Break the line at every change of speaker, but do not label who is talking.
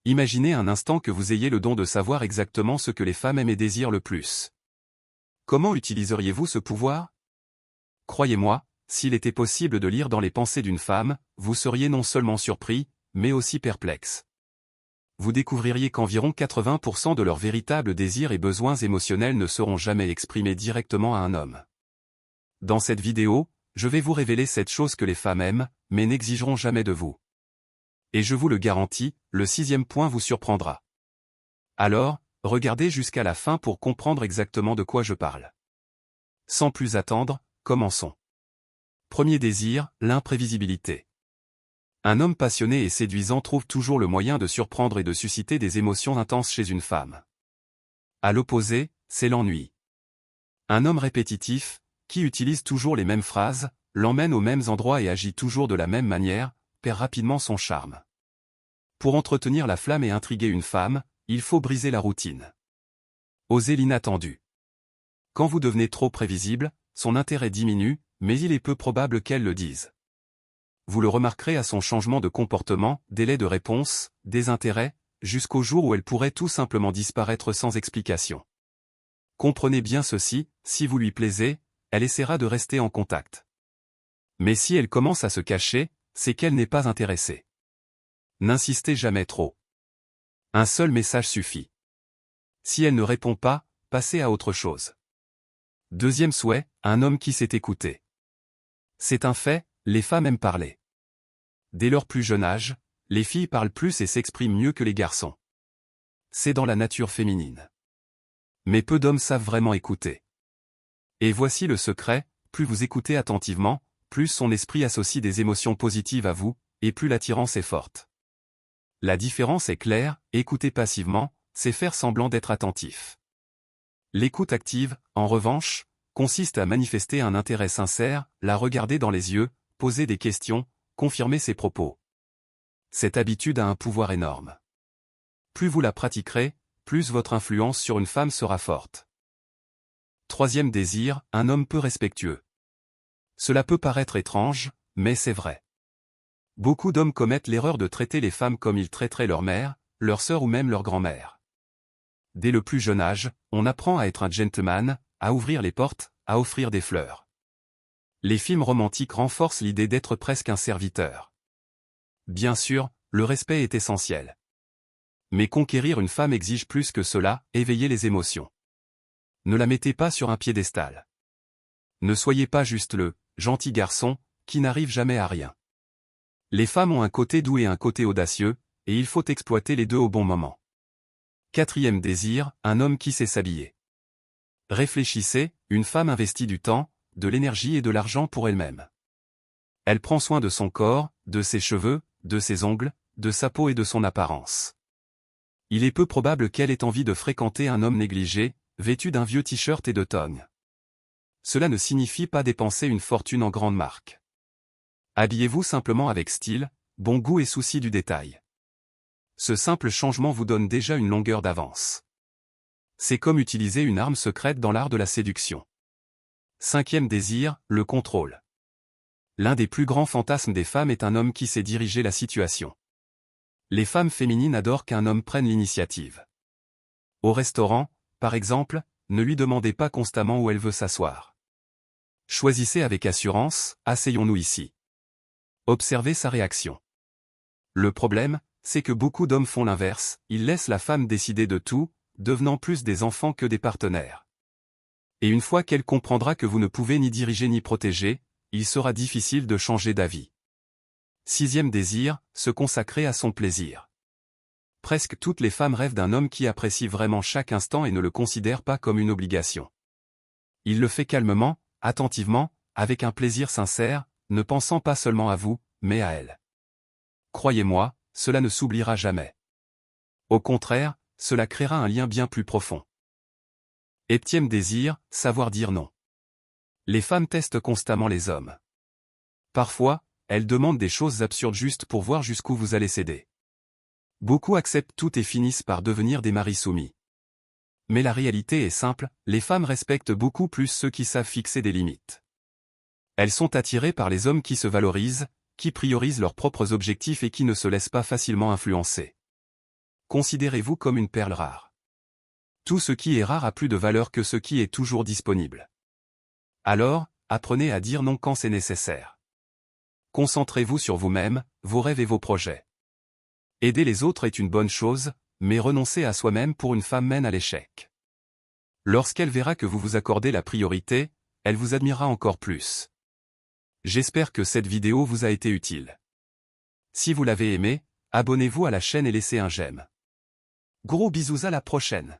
Imaginez un instant que vous ayez le don de savoir exactement ce que les femmes aiment et désirent le plus. Comment utiliseriez-vous ce pouvoir? Croyez-moi, s'il était possible de lire dans les pensées d'une femme, vous seriez non seulement surpris, mais aussi perplexe. Vous découvririez qu'environ 80% de leurs véritables désirs et besoins émotionnels ne seront jamais exprimés directement à un homme. Dans cette vidéo, je vais vous révéler cette chose que les femmes aiment, mais n'exigeront jamais de vous. Et je vous le garantis, le 6e point vous surprendra. Alors, regardez jusqu'à la fin pour comprendre exactement de quoi je parle. Sans plus attendre, commençons. Premier désir, l'imprévisibilité. Un homme passionné et séduisant trouve toujours le moyen de surprendre et de susciter des émotions intenses chez une femme. À l'opposé, c'est l'ennui. Un homme répétitif, qui utilise toujours les mêmes phrases, l'emmène aux mêmes endroits et agit toujours de la même manière, perd rapidement son charme. Pour entretenir la flamme et intriguer une femme, il faut briser la routine. Osez l'inattendu. Quand vous devenez trop prévisible, son intérêt diminue, mais il est peu probable qu'elle le dise. Vous le remarquerez à son changement de comportement, délai de réponse, désintérêt, jusqu'au jour où elle pourrait tout simplement disparaître sans explication. Comprenez bien ceci, si vous lui plaisez, elle essaiera de rester en contact. Mais si elle commence à se cacher, c'est qu'elle n'est pas intéressée. N'insistez jamais trop. Un seul message suffit. Si elle ne répond pas, passez à autre chose. Deuxième souhait, un homme qui sait écouter. C'est un fait, les femmes aiment parler. Dès leur plus jeune âge, les filles parlent plus et s'expriment mieux que les garçons. C'est dans la nature féminine. Mais peu d'hommes savent vraiment écouter. Et voici le secret, plus vous écoutez attentivement, plus son esprit associe des émotions positives à vous, et plus l'attirance est forte. La différence est claire, écouter passivement, c'est faire semblant d'être attentif. L'écoute active, en revanche, consiste à manifester un intérêt sincère, la regarder dans les yeux, poser des questions, confirmer ses propos. Cette habitude a un pouvoir énorme. Plus vous la pratiquerez, plus votre influence sur une femme sera forte. Troisième désir, un homme peu respectueux. Cela peut paraître étrange, mais c'est vrai. Beaucoup d'hommes commettent l'erreur de traiter les femmes comme ils traiteraient leur mère, leur sœur ou même leur grand-mère. Dès le plus jeune âge, on apprend à être un gentleman, à ouvrir les portes, à offrir des fleurs. Les films romantiques renforcent l'idée d'être presque un serviteur. Bien sûr, le respect est essentiel. Mais conquérir une femme exige plus que cela, éveiller les émotions. Ne la mettez pas sur un piédestal. Ne soyez pas juste le « gentil garçon » qui n'arrive jamais à rien. Les femmes ont un côté doux et un côté audacieux, et il faut exploiter les deux au bon moment. Quatrième désir, un homme qui sait s'habiller. Réfléchissez, une femme investit du temps, de l'énergie et de l'argent pour elle-même. Elle prend soin de son corps, de ses cheveux, de ses ongles, de sa peau et de son apparence. Il est peu probable qu'elle ait envie de fréquenter un homme négligé, vêtu d'un vieux t-shirt et de tongs. Cela ne signifie pas dépenser une fortune en grande marque. Habillez-vous simplement avec style, bon goût et souci du détail. Ce simple changement vous donne déjà une longueur d'avance. C'est comme utiliser une arme secrète dans l'art de la séduction. Cinquième désir, le contrôle. L'un des plus grands fantasmes des femmes est un homme qui sait diriger la situation. Les femmes féminines adorent qu'un homme prenne l'initiative. Au restaurant, par exemple, ne lui demandez pas constamment où elle veut s'asseoir. Choisissez avec assurance, asseyons-nous ici. Observez sa réaction. Le problème, c'est que beaucoup d'hommes font l'inverse, ils laissent la femme décider de tout, devenant plus des enfants que des partenaires. Et une fois qu'elle comprendra que vous ne pouvez ni diriger ni protéger, il sera difficile de changer d'avis. Sixième désir, se consacrer à son plaisir. Presque toutes les femmes rêvent d'un homme qui apprécie vraiment chaque instant et ne le considère pas comme une obligation. Il le fait calmement, attentivement, avec un plaisir sincère, ne pensant pas seulement à vous, mais à elle. Croyez-moi, cela ne s'oubliera jamais. Au contraire, cela créera un lien bien plus profond. Septième désir, savoir dire non. Les femmes testent constamment les hommes. Parfois, elles demandent des choses absurdes juste pour voir jusqu'où vous allez céder. Beaucoup acceptent tout et finissent par devenir des maris soumis. Mais la réalité est simple, les femmes respectent beaucoup plus ceux qui savent fixer des limites. Elles sont attirées par les hommes qui se valorisent, qui priorisent leurs propres objectifs et qui ne se laissent pas facilement influencer. considérez-vous comme une perle rare. Tout ce qui est rare a plus de valeur que ce qui est toujours disponible. Alors, apprenez à dire non quand c'est nécessaire. Concentrez-vous sur vous-même, vos rêves et vos projets. Aider les autres est une bonne chose, mais renoncer à soi-même pour une femme mène à l'échec. Lorsqu'elle verra que vous vous accordez la priorité, elle vous admirera encore plus. J'espère que cette vidéo vous a été utile. Si vous l'avez aimé, abonnez-vous à la chaîne et laissez un j'aime. Gros bisous à la prochaine.